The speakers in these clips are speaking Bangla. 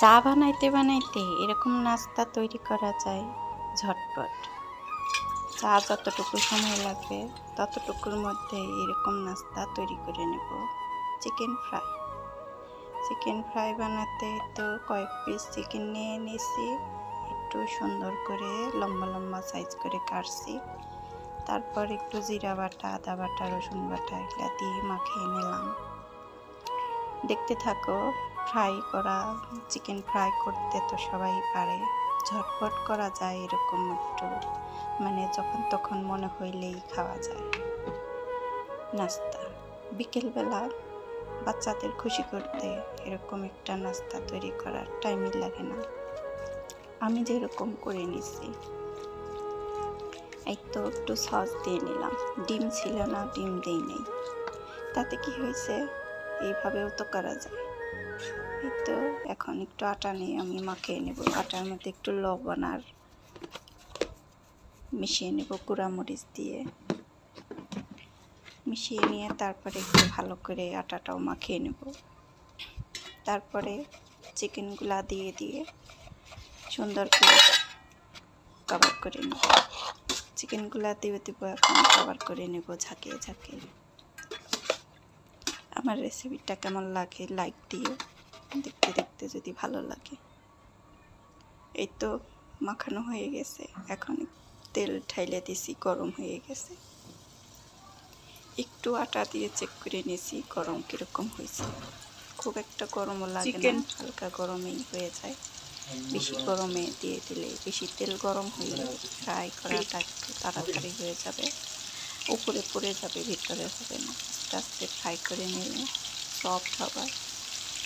চা বানাইতে বানাইতে এরকম নাস্তা তৈরি করা যায় ঝটপট। চা যতটুকু সময় লাগবে ততটুকুর মধ্যে এরকম নাস্তা তৈরি করে নেব। চিকেন ফ্রাই বানাতে তো কয়েক পিস চিকেন নিয়ে নিয়েছি, একটু সুন্দর করে লম্বা লম্বা সাইজ করে কাটছি। তারপর একটু জিরা বাটা, আদা বাটা, রসুন বাটা এগুলা দিয়ে মাখিয়ে নিলাম। দেখতে থাকো। চিকেন ফ্রাই করতে তো সবাই পারে, ঝটপট করা যায়, এরকম একটু যখন তখন মনে হইলেই খাওয়া যায় নাস্তা। বিকেলবেলা বাচ্চাদের খুশি করতে এরকম একটা নাস্তা তৈরি করার টাইমই লাগে না। আমি যেরকম করে নিছি, এই তো একটু সস দিয়ে নিলাম। ডিম ছিল না, ডিম দিই নেই। তাতে কি হয়েছে, এইভাবেও তো করা যায়। এই তো এখন একটু আটা নিয়ে আমি মাখিয়ে নেব। আটার মধ্যে একটু লবণ আর মিশিয়ে নেব গুঁড়ামরিচ দিয়ে। মিশিয়ে নিয়ে তারপরে একটু ভালো করে আটাটাও মাখিয়ে নেব। তারপরে চিকেনগুলা দিয়ে দিয়ে সুন্দর করে কভার করে নেব। চিকেনগুলা দিয়ে দেব, এখন কভার করে নেব ঝাঁকিয়ে ঝাঁকিয়ে। আমার রেসিপিটা কেমন লাগে লাইক দিও, দেখতে দেখতে যদি ভালো লাগে। এই তো মাখানো হয়ে গেছে, এখন তেল ঢাইলে দিছি, গরম হয়ে গেছে। একটু আটা দিয়ে চেক করে নিয়েছি গরম কীরকম হয়েছে। খুব একটা গরমও লাগে না, হালকা গরমেই হয়ে যায়। বেশি গরমে দিয়ে দিলে, বেশি তেল গরম হইলে ফ্রাই করাটা একটু তাড়াতাড়ি হয়ে যাবে, উপরে পড়ে যাবে, ভিতরে হবে না। আস্তে আস্তে ফ্রাই করে নিলে সফট হবে,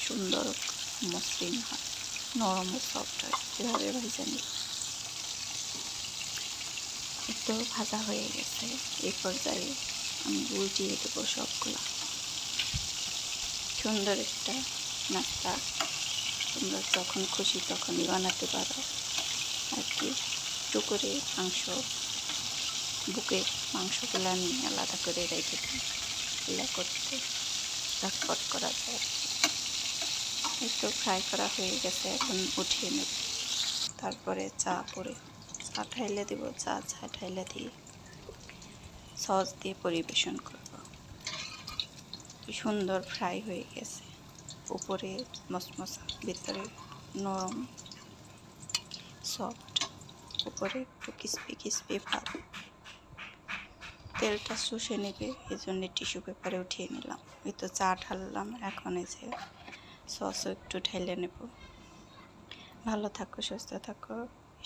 সুন্দর মসৃণ হয়, নরম ও সফট হয়। এভাবে ভেজে নিই। একটু ভাজা হয়ে গেছে, এই পর্যায়ে আমি উল্টিয়ে দেবো সবগুলো। সুন্দর একটা নাস্তা তোমরা যখন খুশি তখনই বানাতে পারো আর কি। একটু করে বুকের মাংসগুলো নিয়ে আলাদা করে রেখে দিই, এগুলো করতে ঝটপট করা যায়। একটু ফ্রাই করা হয়ে গেছে, এখন উঠিয়ে নেব। তারপরে চা ঢাইলে দেব। চা ঢাইলে দিয়ে সস দিয়ে পরিবেশন করব। সুন্দর ফ্রাই হয়ে গেছে, উপরে মশমশা, ভিতরে নরম সফট, উপরে একটু ক্রিস্পি ভাব। তেলটা শুষে নেবে, এই জন্য টিস্যু পেপারে উঠিয়ে নিলাম। এই তো চা ঢাললাম, এখন এই যে সসও একটু ঢেলে নেব। ভালো থাকো, সুস্থ থাকো,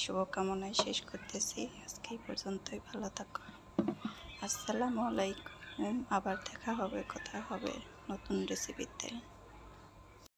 শুভকামনায় শেষ করতেছি। আজকে এই পর্যন্তই। ভালো থাকো। আসসালামু আলাইকুম। আবার দেখা হবে, কথা হবে নতুন রেসিপিতে।